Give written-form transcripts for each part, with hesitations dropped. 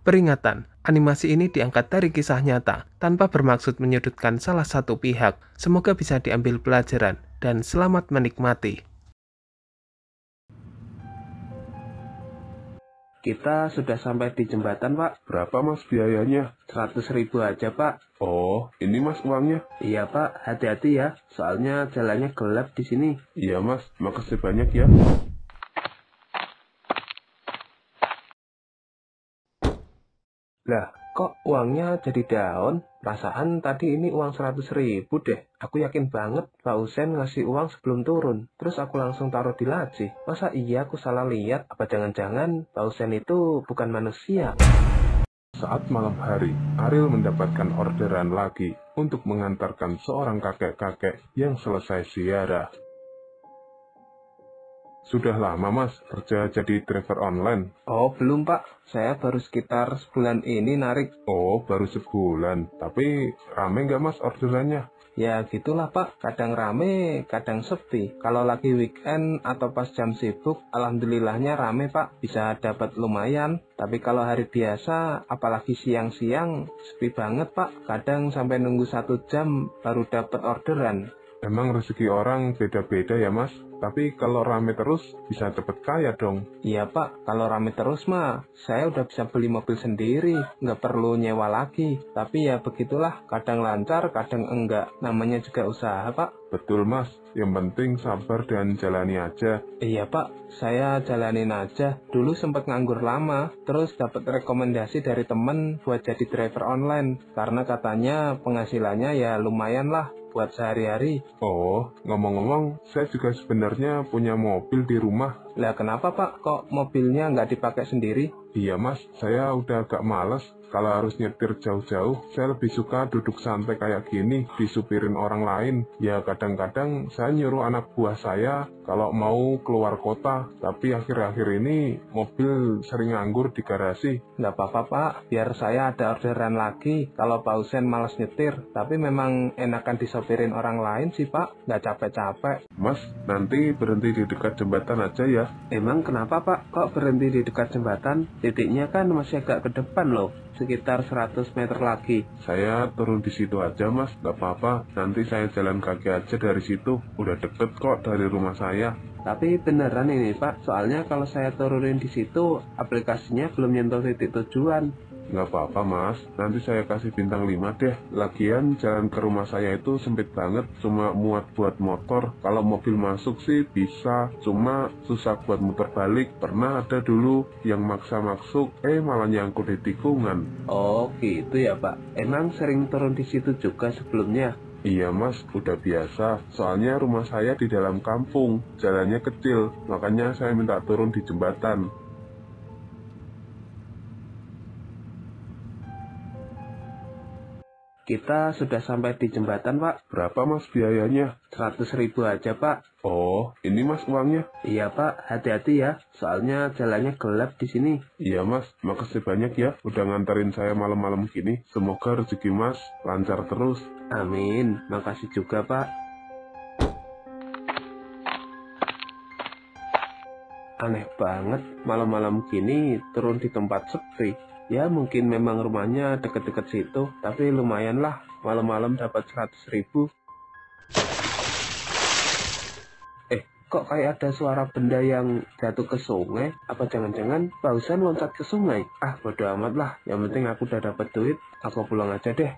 Peringatan, animasi ini diangkat dari kisah nyata, tanpa bermaksud menyudutkan salah satu pihak. Semoga bisa diambil pelajaran, dan selamat menikmati. Kita sudah sampai di jembatan, Pak. Berapa mas biayanya? 100.000 aja, Pak. Oh, ini mas uangnya. Iya, Pak. Hati-hati ya, soalnya jalannya gelap di sini. Iya mas, makasih banyak ya. Lah, kok uangnya jadi daun? Perasaan tadi ini uang 100.000 deh. Aku yakin banget Pak Usen ngasih uang sebelum turun. Terus aku langsung taruh di laci. Masa iya aku salah lihat? Apa jangan-jangan Pak Usen itu bukan manusia? Saat malam hari, Ariel mendapatkan orderan lagi untuk mengantarkan seorang kakek-kakek yang selesai ziarah. Sudah lama mas kerja jadi driver online? Oh, belum Pak. Saya baru sekitar sebulan ini narik. Oh, baru sebulan. Tapi rame nggak mas orderannya? Ya gitulah Pak, kadang rame, kadang sepi. Kalau lagi weekend atau pas jam sibuk, alhamdulillahnya rame Pak, bisa dapat lumayan. Tapi kalau hari biasa, apalagi siang-siang, sepi banget Pak. Kadang sampai nunggu 1 jam baru dapat orderan. Emang rezeki orang beda-beda ya mas? Tapi kalau rame terus bisa cepet kaya dong. Iya Pak, kalau rame terus mah, saya udah bisa beli mobil sendiri, nggak perlu nyewa lagi. Tapi ya begitulah, kadang lancar, kadang enggak. Namanya juga usaha Pak. Betul mas, yang penting sabar dan jalani aja. Iya Pak, saya jalanin aja. Dulu sempat nganggur lama, terus dapat rekomendasi dari temen buat jadi driver online. Karena katanya penghasilannya ya lumayan lah buat sehari-hari. Oh, ngomong-ngomong, saya juga sebenarnya punya mobil di rumah. Lah kenapa Pak, kok mobilnya nggak dipakai sendiri? Iya mas, saya udah agak males. Kalau harus nyetir jauh-jauh, saya lebih suka duduk santai kayak gini, disupirin orang lain. Ya kadang-kadang saya nyuruh anak buah saya kalau mau keluar kota, tapi akhir-akhir ini mobil sering nganggur di garasi. Nggak apa-apa Pak, biar saya ada orderan lagi kalau Pak Usen malas nyetir. Tapi memang enakan disopirin orang lain sih Pak, nggak capek-capek. Mas, nanti berhenti di dekat jembatan aja ya. Emang kenapa Pak, kok berhenti di dekat jembatan? Titiknya kan masih agak ke depan loh, sekitar 100 meter lagi. Saya turun di situ aja mas, gak apa-apa. Nanti saya jalan kaki aja dari situ. Udah deket kok dari rumah saya. Tapi beneran ini Pak, soalnya kalau saya turunin di situ, aplikasinya belum nyentuh titik tujuan. Gak apa-apa mas, nanti saya kasih bintang 5 deh. Lagian jalan ke rumah saya itu sempit banget, cuma muat buat motor. Kalau mobil masuk sih bisa, cuma susah buat muter balik. Pernah ada dulu yang maksa masuk, malah nyangkut di tikungan. Oh gitu ya Pak, emang sering turun di situ juga sebelumnya? Iya mas, udah biasa. Soalnya rumah saya di dalam kampung, jalannya kecil, makanya saya minta turun di jembatan. Kita sudah sampai di jembatan Pak. Berapa mas biayanya? 100.000 aja Pak. Oh, ini mas uangnya. Iya Pak, hati-hati ya, soalnya jalannya gelap di sini. Iya mas, makasih banyak ya udah nganterin saya malam-malam gini. Semoga rezeki mas lancar terus. Amin, makasih juga Pak. Aneh banget, malam-malam gini turun di tempat sepi. Ya mungkin memang rumahnya deket-deket situ, tapi lumayan lah, malam-malam dapat 100.000. Kok kayak ada suara benda yang jatuh ke sungai? Apa jangan-jangan Pak Usen loncat ke sungai? Ah, bodo amat lah. Yang penting aku udah dapat duit. Aku pulang aja deh.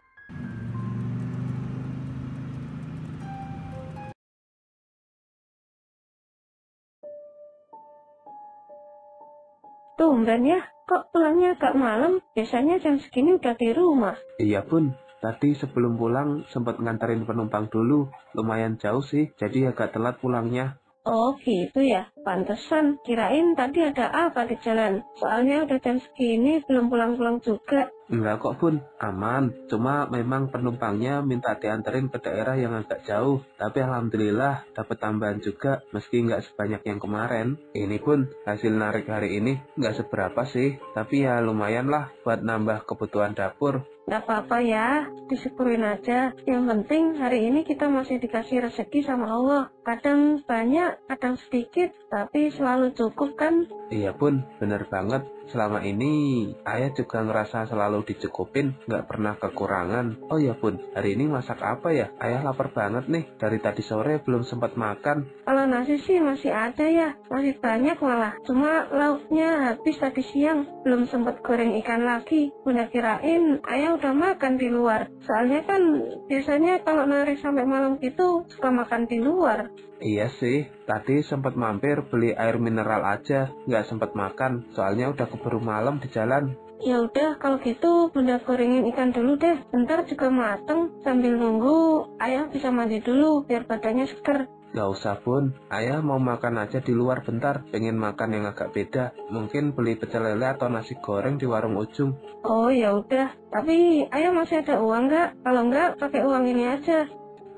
Tumben ya, kok pulangnya agak malam? Biasanya jam segini udah di rumah. Iya Bun, tadi sebelum pulang sempat nganterin penumpang dulu. Lumayan jauh sih, jadi agak telat pulangnya. Oh gitu ya, pantesan. Kirain tadi ada apa di jalan. Soalnya udah jam segini belum pulang-pulang juga. Enggak kok Bun, aman. Cuma memang penumpangnya minta dianterin ke daerah yang agak jauh. Tapi alhamdulillah dapat tambahan juga, meski nggak sebanyak yang kemarin. Ini Bun, hasil narik hari ini nggak seberapa sih. Tapi ya lumayan lah buat nambah kebutuhan dapur. Nggak apa-apa ya, disyukurin aja. Yang penting hari ini kita masih dikasih rezeki sama Allah. Kadang banyak, kadang sedikit, tapi selalu cukup kan? Iya Bun, bener banget. Selama ini ayah juga ngerasa selalu dicukupin, nggak pernah kekurangan. Oh ya Bun, hari ini masak apa ya? Ayah lapar banget nih, dari tadi sore belum sempat makan. Kalau nasi sih masih ada ya, masih banyak malah. Cuma lauknya habis tadi siang, belum sempat goreng ikan lagi. Bunda kirain ayah udah makan di luar. Soalnya kan biasanya kalau nari sampai malam gitu suka makan di luar. Iya sih, tadi sempat mampir beli air mineral aja, nggak sempat makan, soalnya udah keburu malam di jalan. Ya udah kalau gitu Bunda gorengin ikan dulu deh. Bentar juga mateng. Sambil nunggu ayah bisa mandi dulu biar badannya seger. Gak usah Bun, ayah mau makan aja di luar bentar, pengen makan yang agak beda. Mungkin beli pecel lele atau nasi goreng di warung ujung. Oh ya udah, tapi ayah masih ada uang nggak? Kalau nggak pakai uang ini aja.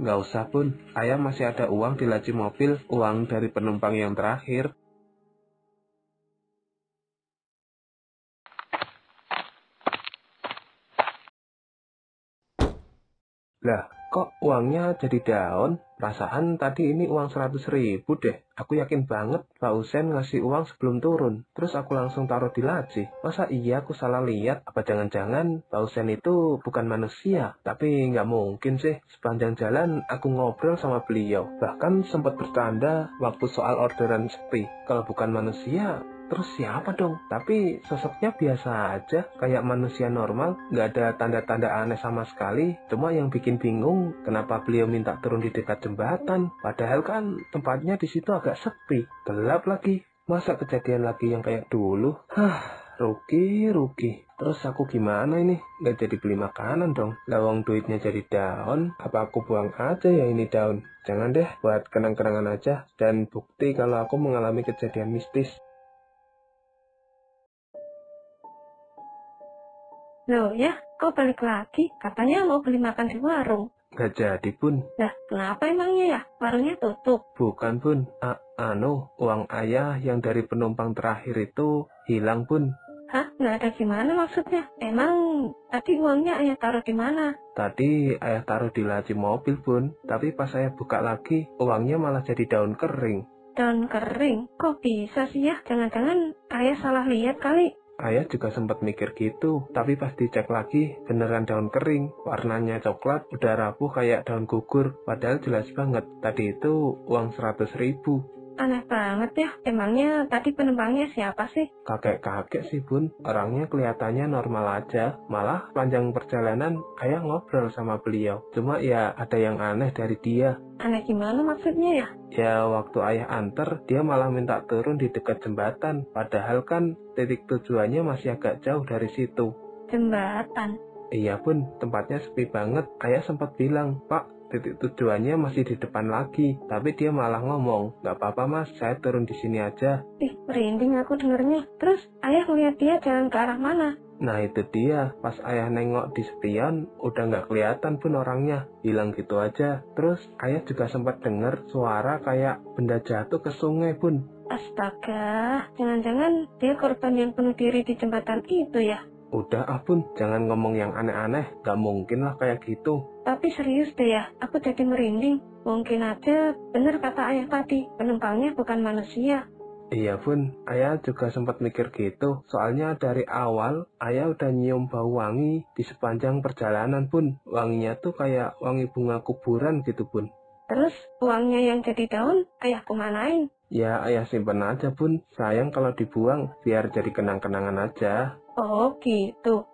Gak usah Bun, ayah masih ada uang di laci mobil, uang dari penumpang yang terakhir. Lah, kok uangnya jadi daun? Perasaan tadi ini uang 100.000 deh. Aku yakin banget Pak Husen ngasih uang sebelum turun. Terus aku langsung taruh di laci. Masa iya aku salah lihat? Apa jangan-jangan Pak Husen itu bukan manusia? Tapi nggak mungkin sih. Sepanjang jalan aku ngobrol sama beliau. Bahkan sempat bercanda waktu soal orderan sepi. Kalau bukan manusia, terus siapa dong? Tapi sosoknya biasa aja, kayak manusia normal, nggak ada tanda-tanda aneh sama sekali. Cuma yang bikin bingung, kenapa beliau minta turun di dekat jembatan? Padahal kan tempatnya di situ agak sepi, gelap lagi. Masa kejadian lagi yang kayak dulu? Rugi. Terus aku gimana ini? Nggak jadi beli makanan dong. Lawang duitnya jadi daun, apa aku buang aja ya ini daun? Jangan deh, buat kenang-kenangan aja. Dan bukti kalau aku mengalami kejadian mistis. Loh ya, kok balik lagi? Katanya mau beli makan di warung. Nggak jadi Bun. Lah, kenapa emangnya ya? Warungnya tutup. Bukan Bun, uang ayah yang dari penumpang terakhir itu hilang Bun. Hah? Nggak ada gimana maksudnya? Emang tadi uangnya ayah taruh di mana? Tadi ayah taruh di laci mobil Bun, tapi pas saya buka lagi, uangnya malah jadi daun kering. Daun kering? Kok bisa sih ya? Jangan-jangan ayah salah lihat kali. Ayah juga sempat mikir gitu, tapi pas dicek lagi, beneran daun kering. Warnanya coklat, udah rapuh kayak daun gugur, padahal jelas banget, tadi itu uang 100.000. Aneh banget ya, emangnya tadi penumpangnya siapa sih? Kakek-kakek sih Bun, orangnya kelihatannya normal aja. Malah panjang perjalanan, ayah ngobrol sama beliau. Cuma ya ada yang aneh dari dia. Aneh gimana maksudnya ya? Ya waktu ayah anter, dia malah minta turun di dekat jembatan. Padahal kan titik tujuannya masih agak jauh dari situ. Jembatan? Iya Bun, tempatnya sepi banget. Ayah sempat bilang, Pak, titik tujuannya masih di depan lagi. Tapi dia malah ngomong, nggak apa-apa mas, saya turun di sini aja. Ih, merinding aku dengernya. Terus ayah ngeliat dia jalan ke arah mana? Nah itu dia, pas ayah nengok di spion, udah nggak kelihatan Bun orangnya, hilang gitu aja. Terus ayah juga sempat dengar suara kayak benda jatuh ke sungai Bun. Astaga, jangan-jangan dia korban yang bunuh diri di jembatan itu ya? Udah Bun, jangan ngomong yang aneh-aneh, gak mungkin lah kayak gitu. Tapi serius deh ya, aku jadi merinding. Mungkin aja bener kata ayah tadi, penumpangnya bukan manusia. Iya Bun, ayah juga sempat mikir gitu. Soalnya dari awal, ayah udah nyium bau wangi di sepanjang perjalanan Bun. Wanginya tuh kayak wangi bunga kuburan gitu Bun. Terus uangnya yang jadi daun, ayah kemanain? Ya ayah simpen aja Bun, sayang kalau dibuang, biar jadi kenang-kenangan aja. Oh gitu.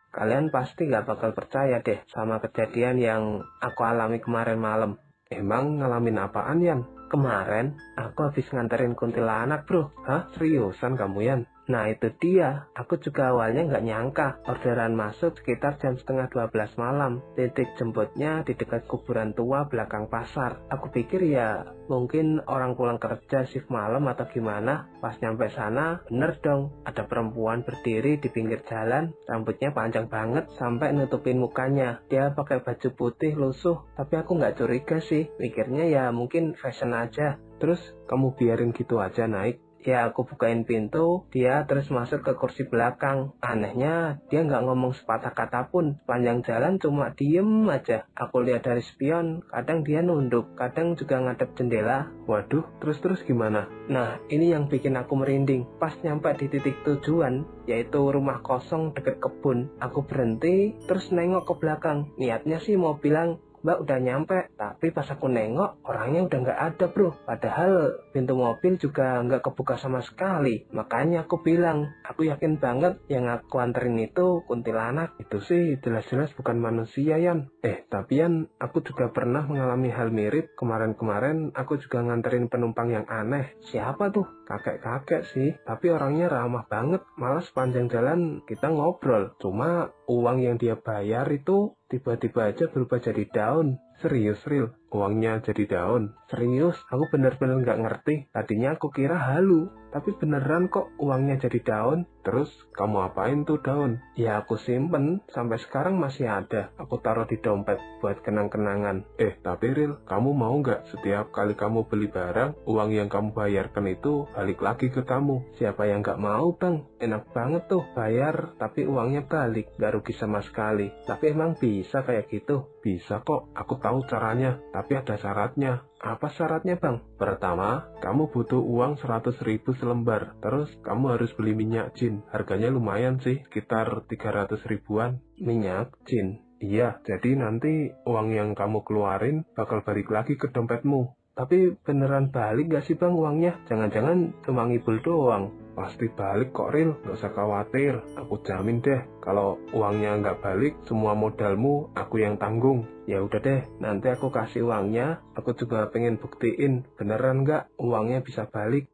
Kalian pasti gak bakal percaya deh sama kejadian yang aku alami kemarin malam. Emang ngalamin apaan Yan? Kemarin aku habis nganterin kuntilanak bro. Hah? Seriusan kamu Yan? Nah itu dia, aku juga awalnya nggak nyangka. Orderan masuk sekitar jam setengah 12 malam. Titik jemputnya di dekat kuburan tua belakang pasar. Aku pikir ya mungkin orang pulang kerja shift malam atau gimana. Pas nyampe sana, bener dong, ada perempuan berdiri di pinggir jalan, rambutnya panjang banget sampai nutupin mukanya. Dia pakai baju putih lusuh, tapi aku nggak curiga sih. Mikirnya ya mungkin fashion aja. Terus kamu biarin gitu aja naik? Ya aku bukain pintu, dia terus masuk ke kursi belakang. Anehnya dia nggak ngomong sepatah kata pun. Panjang jalan cuma diem aja. Aku lihat dari spion, kadang dia nunduk, kadang juga ngadep jendela. Waduh, terus gimana? Nah ini yang bikin aku merinding. Pas nyampe di titik tujuan, yaitu rumah kosong deket kebun, aku berhenti terus nengok ke belakang. Niatnya sih mau bilang, Mbak udah nyampe, tapi pas aku nengok orangnya udah nggak ada bro. Padahal pintu mobil juga nggak kebuka sama sekali. Makanya aku bilang, aku yakin banget yang aku anterin itu kuntilanak. Itu sih jelas-jelas bukan manusia, Yan. Tapi Yan, aku juga pernah mengalami hal mirip. Kemarin aku juga nganterin penumpang yang aneh. Siapa tuh? Kakek-kakek sih, tapi orangnya ramah banget. Malah sepanjang jalan kita ngobrol. Cuma uang yang dia bayar itu tiba-tiba aja berubah jadi daun. Serius, Ril? Uangnya jadi daun? Serius, aku bener-bener nggak ngerti. Tadinya aku kira halu, tapi beneran kok uangnya jadi daun. Terus kamu apain tuh daun? Ya aku simpen, sampai sekarang masih ada. Aku taruh di dompet buat kenang-kenangan. Tapi Ril, kamu mau nggak setiap kali kamu beli barang, uang yang kamu bayarkan itu balik lagi ke kamu? Siapa yang nggak mau bang? Enak banget tuh, bayar tapi uangnya balik, nggak rugi sama sekali. Tapi emang bisa kayak gitu? Bisa kok, aku tahu caranya, tapi ada syaratnya. Apa syaratnya bang? Pertama, kamu butuh uang 100.000 selembar. Terus kamu harus beli minyak jin. Harganya lumayan sih, sekitar 300 ribuan. Minyak jin? Iya, jadi nanti uang yang kamu keluarin bakal balik lagi ke dompetmu. Tapi beneran balik gak sih bang uangnya? Jangan-jangan cuma ngibul doang. Pasti balik kok Ril, gak usah khawatir. Aku jamin deh, kalau uangnya nggak balik, semua modalmu aku yang tanggung. Ya udah deh, nanti aku kasih uangnya. Aku juga pengen buktiin beneran nggak uangnya bisa balik.